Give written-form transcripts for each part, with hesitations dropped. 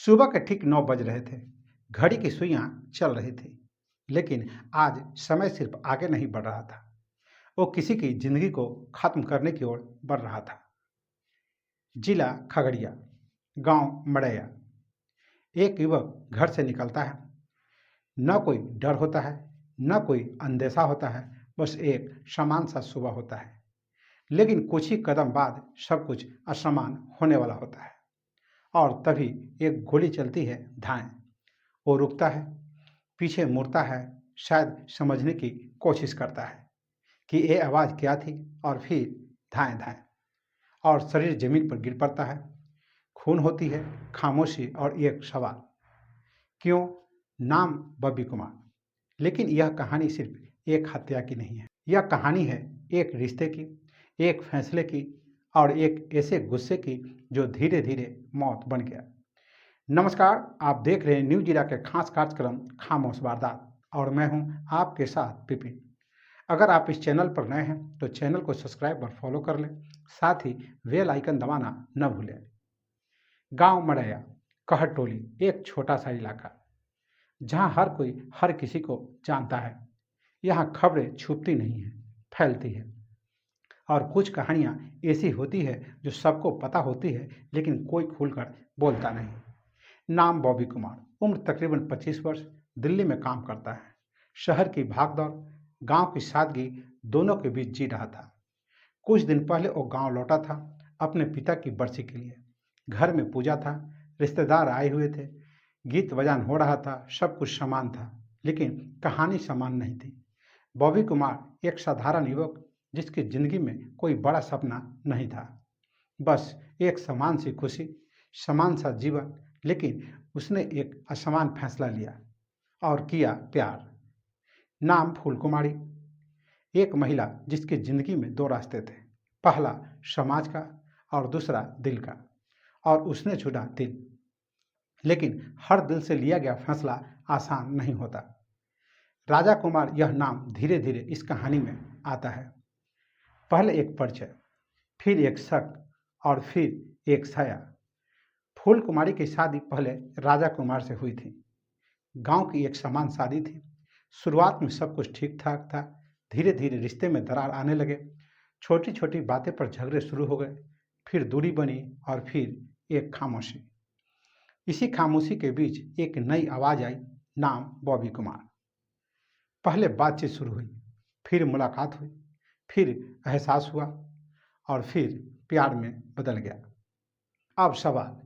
सुबह के ठीक 9 बज रहे थे। घड़ी की सुइयां चल रही थी, लेकिन आज समय सिर्फ आगे नहीं बढ़ रहा था, वो किसी की जिंदगी को खत्म करने की ओर बढ़ रहा था। जिला खगड़िया, गांव मड़ैया। एक युवक घर से निकलता है। न कोई डर होता है, न कोई अंदेशा होता है, बस एक समान सा सुबह होता है। लेकिन कुछ ही कदम बाद सब कुछ असमान होने वाला होता है। और तभी एक गोली चलती है धाएं। वो रुकता है, पीछे मुड़ता है, शायद समझने की कोशिश करता है कि ये आवाज़ क्या थी, और फिर धाएं धाएं, और शरीर जमीन पर गिर पड़ता है। खून होती है, खामोशी और एक सवाल, क्यों? नाम बॉबी कुमार। लेकिन यह कहानी सिर्फ एक हत्या की नहीं है। यह कहानी है एक रिश्ते की, एक फैसले की, और एक ऐसे गुस्से की जो धीरे धीरे मौत बन गया। नमस्कार, आप देख रहे हैं न्यूज जिला के खास कार्यक्रम खामोश वारदात, और मैं हूं आपके साथ विपिन। अगर आप इस चैनल पर नए हैं तो चैनल को सब्सक्राइब और फॉलो कर लें, साथ ही बेल आइकन दबाना न भूलें। गांव मड़ैया, कहर टोली, एक छोटा सा इलाका जहां हर कोई हर किसी को जानता है। यहाँ खबरें छुपती नहीं हैं, फैलती है। और कुछ कहानियाँ ऐसी होती है जो सबको पता होती है, लेकिन कोई खुलकर बोलता नहीं। नाम बॉबी कुमार, उम्र तकरीबन 25 वर्ष, दिल्ली में काम करता है। शहर की भागदौड़, गांव की सादगी दोनों के बीच जी रहा था। कुछ दिन पहले वो गांव लौटा था अपने पिता की बरसी के लिए। घर में पूजा था, रिश्तेदार आए हुए थे, गीत बजान हो रहा था, सब कुछ समान था, लेकिन कहानी समान नहीं थी। बॉबी कुमार एक साधारण युवक जिसकी जिंदगी में कोई बड़ा सपना नहीं था, बस एक समान सी खुशी, समान सा जीवन। लेकिन उसने एक असमान फैसला लिया और किया प्यार। नाम फूल कुमारी, एक महिला जिसकी जिंदगी में दो रास्ते थे, पहला समाज का और दूसरा दिल का, और उसने चुना दिल। लेकिन हर दिल से लिया गया फैसला आसान नहीं होता। राजा कुमार यह नाम धीरे धीरे इस कहानी में आता है। पहले एक परिचय, फिर एक शक, और फिर एक छाया। फूल कुमारी की शादी पहले राजा कुमार से हुई थी। गांव की एक समान शादी थी। शुरुआत में सब कुछ ठीक ठाक था, धीरे धीरे रिश्ते में दरार आने लगे। छोटी छोटी बातें पर झगड़े शुरू हो गए, फिर दूरी बनी, और फिर एक खामोशी। इसी खामोशी के बीच एक नई आवाज आई, नाम बॉबी कुमार। पहले बातचीत शुरू हुई, फिर मुलाकात हुई, फिर एहसास हुआ, और फिर प्यार में बदल गया। अब सवाल,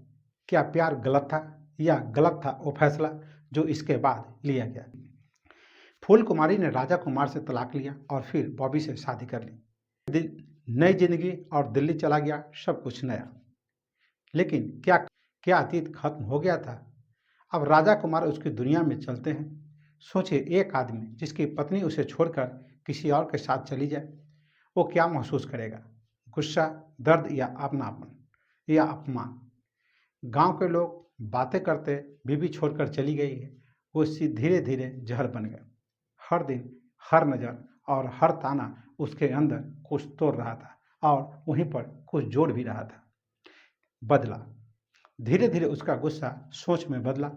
क्या प्यार गलत था, या गलत था वो फैसला जो इसके बाद लिया गया? फूल कुमारी ने राजा कुमार से तलाक लिया और फिर बॉबी से शादी कर ली। नई जिंदगी, और दिल्ली चला गया, सब कुछ नया। लेकिन क्या क्या अतीत खत्म हो गया था? अब राजा कुमार उसकी दुनिया में चलते हैं। सोचिए, एक आदमी जिसकी पत्नी उसे छोड़कर किसी और के साथ चली जाए, वो क्या महसूस करेगा? गुस्सा, दर्द, या अपनापन, या अपमान? गांव के लोग बातें करते, बीबी छोड़कर चली गई है, वो धीरे धीरे जहर बन गया। हर दिन, हर नज़र और हर ताना उसके अंदर कुछ तोड़ रहा था, और वहीं पर कुछ जोड़ भी रहा था। बदला, धीरे धीरे उसका गुस्सा सोच में बदला,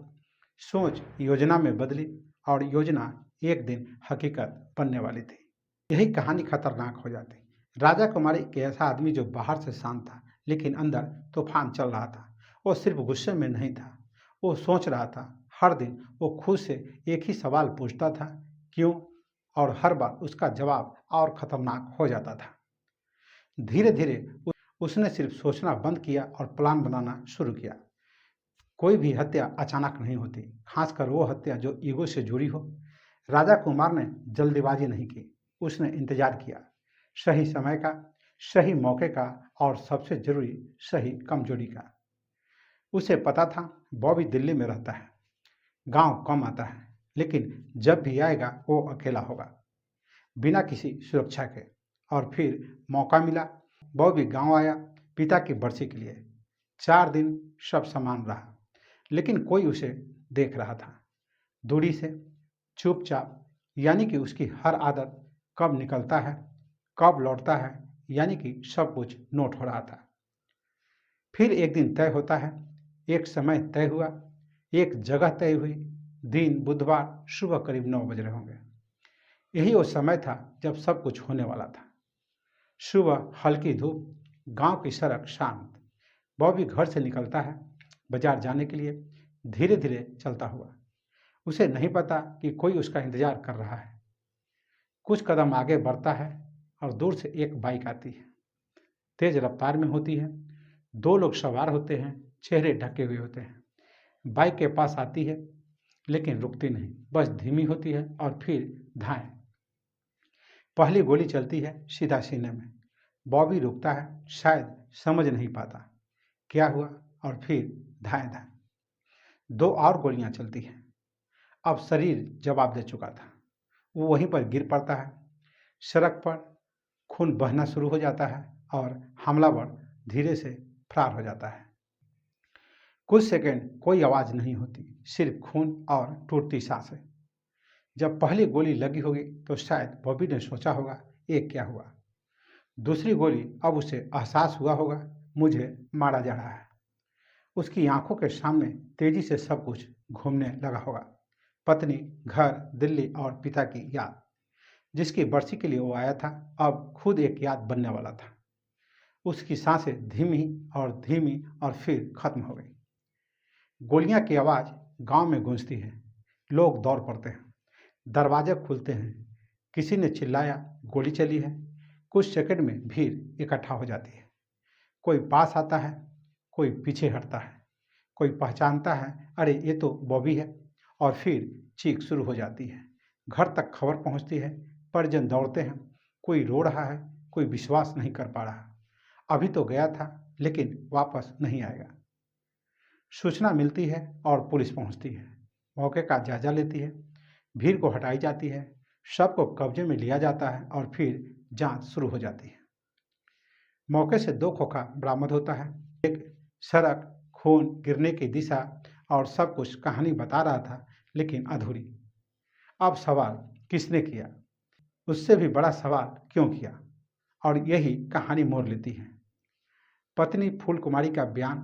सोच योजना में बदली, और योजना एक दिन हकीकत बनने वाली थी। यही कहानी खतरनाक हो जाती। राजा कुमारी एक ऐसा आदमी जो बाहर से शांत था, लेकिन अंदर तूफान चल रहा था। वो सिर्फ गुस्से में नहीं था, वो सोच रहा था। हर दिन वो खुद से एक ही सवाल पूछता था, क्यों? और हर बार उसका जवाब और खतरनाक हो जाता था। धीरे धीरे उसने सिर्फ सोचना बंद किया और प्लान बनाना शुरू किया। कोई भी हत्या अचानक नहीं होती, खासकर वो हत्या जो ईगो से जुड़ी हो। राजा कुमार ने जल्दीबाजी नहीं की, उसने इंतजार किया, सही समय का, सही मौके का, और सबसे जरूरी, सही कमजोरी का। उसे पता था बॉबी दिल्ली में रहता है, गांव कम आता है, लेकिन जब भी आएगा वो अकेला होगा, बिना किसी सुरक्षा के। और फिर मौका मिला, बॉबी गांव आया पिता की बरसी के लिए। 4 दिन सब समान रहा, लेकिन कोई उसे देख रहा था, दूरी से, चुपचाप। यानी कि उसकी हर आदत, कब निकलता है, कब लौटता है, यानी कि सब कुछ नोट हो रहा था। फिर एक दिन तय होता है, एक समय तय हुआ, एक जगह तय हुई। दिन बुधवार सुबह करीब 9 बज रहे होंगे। यही वो समय था जब सब कुछ होने वाला था। सुबह हल्की धूप, गांव की सड़क शांत। बॉबी घर से निकलता है बाजार जाने के लिए, धीरे धीरे चलता हुआ। उसे नहीं पता कि कोई उसका इंतजार कर रहा है। कुछ कदम आगे बढ़ता है और दूर से एक बाइक आती है। तेज रफ्तार में होती है। दो लोग सवार होते हैं, चेहरे ढके हुए होते हैं। बाइक के पास आती है लेकिन रुकती नहीं, बस धीमी होती है और फिर धाएं। पहली गोली चलती है सीधा सीने में। बॉबी रुकता है, शायद समझ नहीं पाता क्या हुआ, और फिर धाएं धाएं। दो और गोलियां चलती हैं। अब शरीर जवाब दे चुका था। वो वहीं पर गिर पड़ता है। सड़क पर खून बहना शुरू हो जाता है और हमलावर धीरे से फरार हो जाता है। कुछ सेकंड कोई आवाज नहीं होती, सिर्फ खून और टूटती सांसें। जब पहली गोली लगी होगी तो शायद बॉबी ने सोचा होगा ये क्या हुआ। दूसरी गोली, अब उसे एहसास हुआ होगा मुझे मारा जा रहा है। उसकी आंखों के सामने तेजी से सब कुछ घूमने लगा होगा। पत्नी, घर, दिल्ली और पिता की याद, जिसकी बरसी के लिए वो आया था, अब खुद एक याद बनने वाला था। उसकी सांसें धीमी और फिर खत्म हो गई। गोलियां की आवाज गांव में गूंजती है। लोग दौड़ पड़ते हैं, दरवाजे खुलते हैं। किसी ने चिल्लाया, गोली चली है। कुछ सेकंड में भीड़ इकट्ठा हो जाती है। कोई पास आता है, कोई पीछे हटता है, कोई पहचानता है, अरे ये तो बॉबी है, और फिर चीख शुरू हो जाती है। घर तक खबर पहुंचती है। परिजन दौड़ते हैं। कोई रो रहा है, कोई विश्वास नहीं कर पा रहा। अभी तो गया था लेकिन वापस नहीं आएगा। सूचना मिलती है और पुलिस पहुंचती है। मौके का जायजा लेती है। भीड़ को हटाई जाती है। शव को कब्जे में लिया जाता है और फिर जांच शुरू हो जाती है। मौके से 2 खोखा बरामद होता है। एक सड़क, खून गिरने की दिशा और सब कुछ कहानी बता रहा था, लेकिन अधूरी। अब सवाल किसने किया, उससे भी बड़ा सवाल क्यों किया, और यही कहानी मोड़ लेती है। पत्नी फूल कुमारी का बयान,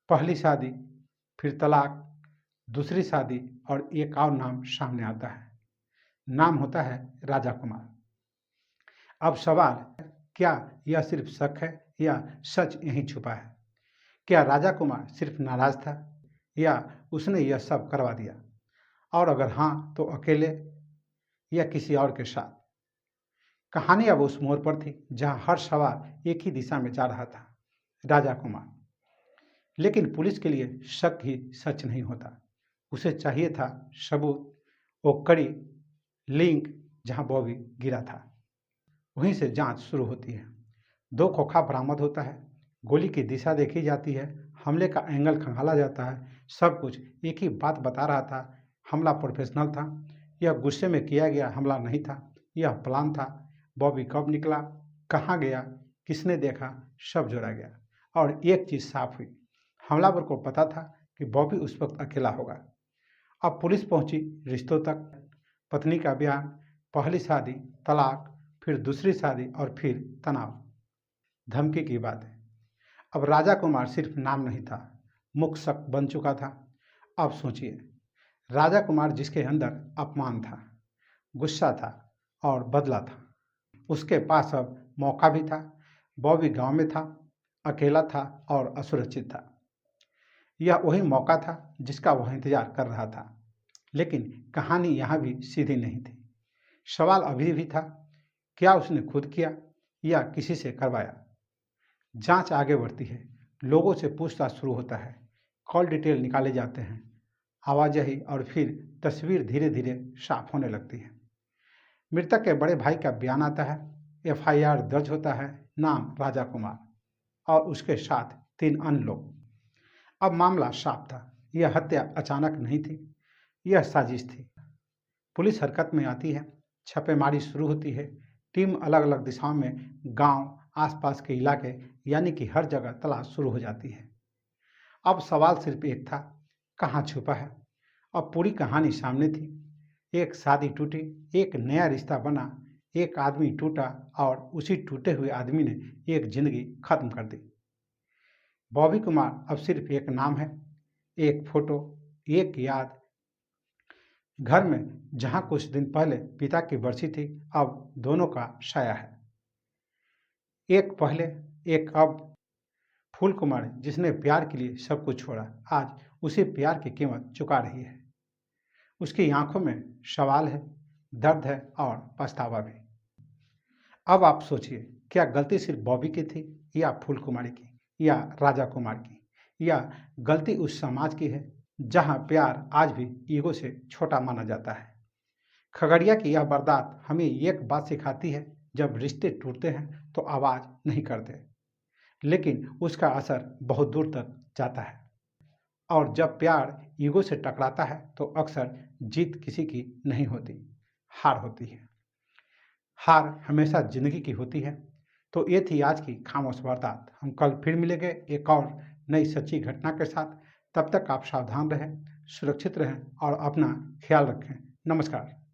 पहली शादी, फिर तलाक, दूसरी शादी, और एक और नाम सामने आता है। नाम होता है राजा कुमार। अब सवाल, क्या यह सिर्फ शक है या सच यहीं छुपा है? क्या राजा कुमार सिर्फ नाराज था या उसने यह सब करवा दिया? और अगर हाँ, तो अकेले या किसी और के साथ? कहानी अब उस मोड़ पर थी जहां हर सवाल एक ही दिशा में जा रहा था, राजा कुमार। लेकिन पुलिस के लिए शक ही सच नहीं होता। उसे चाहिए था सबूत, वो कड़ी लिंक जहां बॉबी गिरा था। वहीं से जांच शुरू होती है। 2 खोखा बरामद होता है। गोली की दिशा देखी जाती है। हमले का एंगल खंगाला जाता है। सब कुछ एक ही बात बता रहा था, हमला प्रोफेशनल था। यह गुस्से में किया गया हमला नहीं था, यह प्लान था। बॉबी कब निकला, कहाँ गया, किसने देखा, सब जोड़ा गया। और एक चीज़ साफ हुई, हमलावर को पता था कि बॉबी उस वक्त अकेला होगा। अब पुलिस पहुंची रिश्तों तक। पत्नी का बयान, पहली शादी, तलाक, फिर दूसरी शादी और फिर तनाव, धमकी की बात है। अब राजा कुमार सिर्फ नाम नहीं था, मुख्य शक बन चुका था। अब सोचिए, राजा कुमार जिसके अंदर अपमान था, गुस्सा था और बदला था, उसके पास अब मौका भी था। बॉबी गांव में था, अकेला था और असुरक्षित था। यह वही मौका था जिसका वह इंतजार कर रहा था। लेकिन कहानी यहाँ भी सीधी नहीं थी। सवाल अभी भी था, क्या उसने खुद किया या किसी से करवाया? जांच आगे बढ़ती है। लोगों से पूछताछ शुरू होता है। कॉल डिटेल निकाले जाते हैं, आवाजाही, और फिर तस्वीर धीरे धीरे साफ होने लगती है। मृतक के बड़े भाई का बयान आता है। एफआईआर दर्ज होता है। नाम राजा कुमार और उसके साथ 3 अन्य लोग। अब मामला साफ था, यह हत्या अचानक नहीं थी, यह साजिश थी। पुलिस हरकत में आती है। छापेमारी शुरू होती है। टीम अलग अलग दिशाओं में, गांव, आसपास के इलाके, यानी कि हर जगह तलाश शुरू हो जाती है। अब सवाल सिर्फ एक था, कहाँ छुपा है? अब पूरी कहानी सामने थी। एक शादी टूटी, एक नया रिश्ता बना, एक आदमी टूटा और उसी टूटे हुए आदमी ने एक जिंदगी खत्म कर दी। बॉबी कुमार अब सिर्फ एक नाम है, एक फोटो, एक याद घर में जहां कुछ दिन पहले पिता की बरसी थी, अब दोनों का साया है। एक पहले, एक अब। फूल कुमारी जिसने प्यार के लिए सब कुछ छोड़ा, आज उसी प्यार की कीमत चुका रही है। उसकी आंखों में सवाल है, दर्द है और पछतावा भी। अब आप सोचिए, क्या गलती सिर्फ बॉबी की थी, या फूल कुमारी की, या राजा कुमार की, या गलती उस समाज की है जहां प्यार आज भी ईगो से छोटा माना जाता है। खगड़िया की यह वारदात हमें एक बात सिखाती है, जब रिश्ते टूटते हैं तो आवाज नहीं करते, लेकिन उसका असर बहुत दूर तक जाता है। और जब प्यार ईगो से टकराता है तो अक्सर जीत किसी की नहीं होती, हार होती है। हार हमेशा जिंदगी की होती है। तो ये थी आज की खामोश वारदात। हम कल फिर मिलेंगे एक और नई सच्ची घटना के साथ। तब तक आप सावधान रहें, सुरक्षित रहें और अपना ख्याल रखें। नमस्कार।